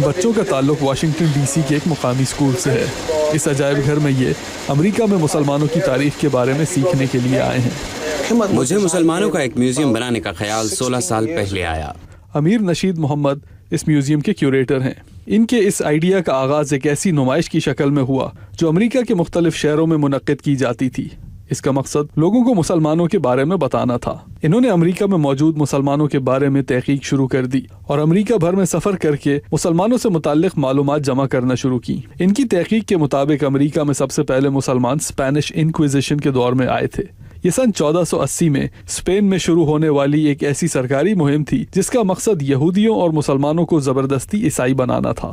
بچوں کا تعلق واشنگٹن ڈی سی کے ایک مقامی اسکول سے ہے۔ اس عجائب گھر میں یہ امریکہ میں مسلمانوں کی تاریخ کے بارے میں سیکھنے کے لیے آئے ہیں۔ مجھے مسلمانوں کا ایک میوزیم بنانے کا خیال 16 سال پہلے آیا۔ امیر نشید محمد اس میوزیم کے کیوریٹر ہیں۔ ان کے اس آئیڈیا کا آغاز ایک ایسی نمائش کی شکل میں ہوا جو امریکہ کے مختلف شہروں میں منعقد کی جاتی تھی۔ اس کا مقصد لوگوں کو مسلمانوں کے بارے میں بتانا تھا۔ انہوں نے امریکہ میں موجود مسلمانوں کے بارے میں تحقیق شروع کر دی اور امریکہ بھر میں سفر کر کے مسلمانوں سے متعلق معلومات جمع کرنا شروع کی۔ ان کی تحقیق کے مطابق امریکہ میں سب سے پہلے مسلمان اسپینش انکویزیشن کے دور میں آئے تھے۔ یہ سن 1480 میں اسپین میں شروع ہونے والی ایک ایسی سرکاری مہم تھی جس کا مقصد یہودیوں اور مسلمانوں کو زبردستی عیسائی بنانا تھا۔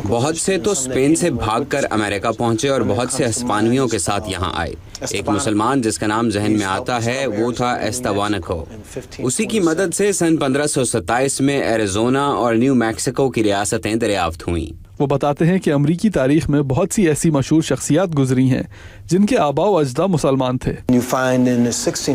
بہت سے تو اسپین سے بھاگ کر امریکہ پہنچے اور بہت سے ہسپانویوں کے ساتھ یہاں آئے۔ ایک مسلمان جس کا نام ذہن میں آتا ہے وہ تھا ایستوانکو۔ اسی کی مدد سے سن 1527 میں ایریزونا اور نیو میکسیکو کی ریاستیں دریافت ہوئیں۔ وہ بتاتے ہیں کہ امریکی تاریخ میں بہت سی ایسی مشہور شخصیات گزری ہیں جن کے آباء و اجداد مسلمان تھے۔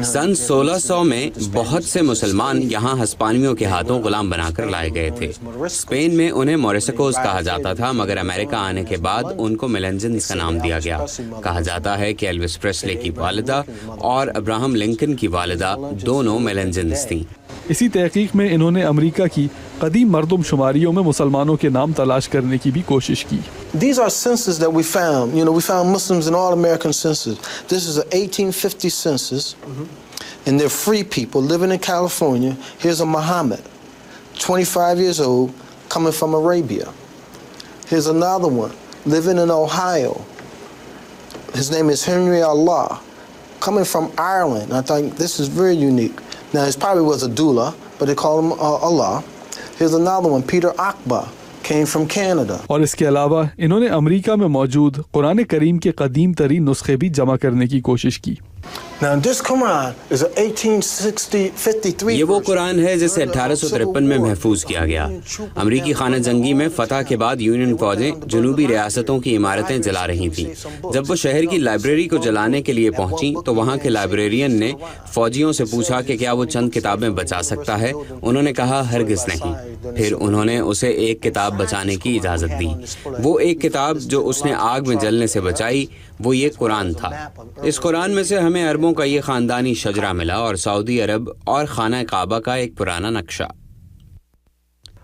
سن 1600 میں بہت سے مسلمان یہاں ہسپانویوں کے ہاتھوں غلام بنا کر لائے گئے تھے۔ اسپین میں انہیں موریسکوز کہا جاتا تھا، مگر امریکہ آنے کے بعد ان کو میلنجنز کا نام دیا گیا۔ کہا جاتا ہے کہ ایلوس پریسلے کی والدہ اور ابراہم لنکن کی والدہ دونوں میلنجنز تھیں۔ اسی تحقیق میں انہوں نے امریکہ کی قدیم مردم شماریوں میں مسلمانوں کے نام تلاش کرنے کی بھی کوشش کی۔ These are censuses that we found. We found Muslims in all American censuses. This is an 1850 census, and they're free people living in California. Here's a Muhammad, 25 years old, coming from Arabia. Here's another one, living in Ohio. His name is Henry Allah, coming from Ireland. I think this is very unique. Now, he probably was a doula, but they call him Allah. Here's another one, Peter Akbar, came from Canada. اور اس کے علاوہ انہوں نے امریکہ میں موجود قرآن کریم کے قدیم ترین نسخے بھی جمع کرنے کی کوشش کی۔ Now, this Quran is a 1853. یہ وہ قرآن ہے جسے 1853 میں محفوظ کیا گیا۔ امریکی خانہ جنگی میں فتح کے بعد یونین فوجیں جنوبی ریاستوں کی عمارتیں جلا رہی تھیں۔ جب وہ شہر کی لائبریری کو جلانے کے لیے پہنچی تو وہاں کے لائبریرین نے فوجیوں سے پوچھا کہ کیا وہ چند کتابیں بچا سکتا ہے۔ انہوں نے کہا ہرگز نہیں۔ پھر انہوں نے اسے ایک کتاب بچانے کی اجازت دی۔ وہ ایک کتاب جو اس نے آگ میں جلنے سے بچائی وہ یہ قرآن تھا۔ اس قرآن میں سے ہمیں عربوں کا یہ خاندانی شجرہ ملا اور سعودی عرب اور خانہ کعبہ کا ایک پرانا نقشہ۔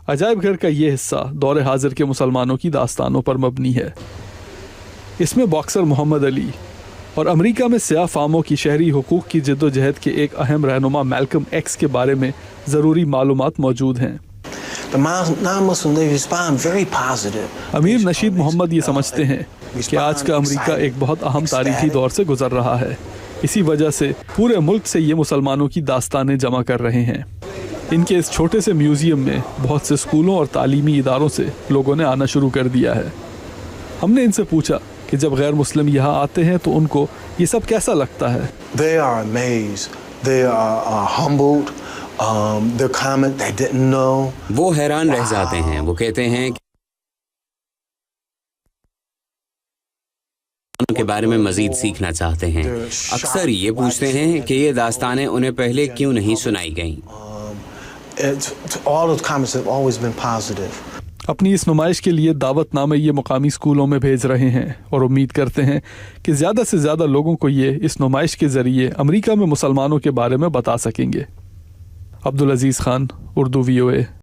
عجائب گھر کا یہ حصہ دور حاضر کے مسلمانوں کی داستانوں پر مبنی ہے۔ اس میں باکسر محمد علی اور امریکہ میں سیاہ فاموں کی شہری حقوق کی جد و جہد کے ایک اہم رہنما میلکم ایکس کے بارے میں ضروری معلومات موجود ہیں۔ امیر نشید محمد یہ سمجھتے ہیں کہ آج کا امریکہ ایک بہت اہم تاریخی دور سے گزر رہا ہے۔ اسی وجہ سے پورے ملک سے یہ مسلمانوں کی داستانیں جمع کر رہے ہیں۔ ان کے اس چھوٹے سے میوزیم میں بہت سے اسکولوں اور تعلیمی اداروں سے لوگوں نے آنا شروع کر دیا ہے۔ ہم نے ان سے پوچھا کہ جب غیر مسلم یہاں آتے ہیں تو ان کو یہ سب کیسا لگتا ہے۔ They are amazed. They are humbled. Their comment they didn't know. وہ حیران رہ جاتے ہیں۔ وہ کہتے ہیں ان کے بارے میں مزید سیکھنا چاہتے ہیں۔ اکثر یہ پوچھتے ہیں کہ یہ داستانیں انہیں پہلے کیوں نہیں سنائی گئیں۔ All those comments have always been positive. اپنی اس نمائش کے لیے دعوت نامے یہ مقامی اسکولوں میں بھیج رہے ہیں اور امید کرتے ہیں کہ زیادہ سے زیادہ لوگوں کو یہ اس نمائش کے ذریعے امریکہ میں مسلمانوں کے بارے میں بتا سکیں گے۔ عبدالعزیز خان، اردو VOA۔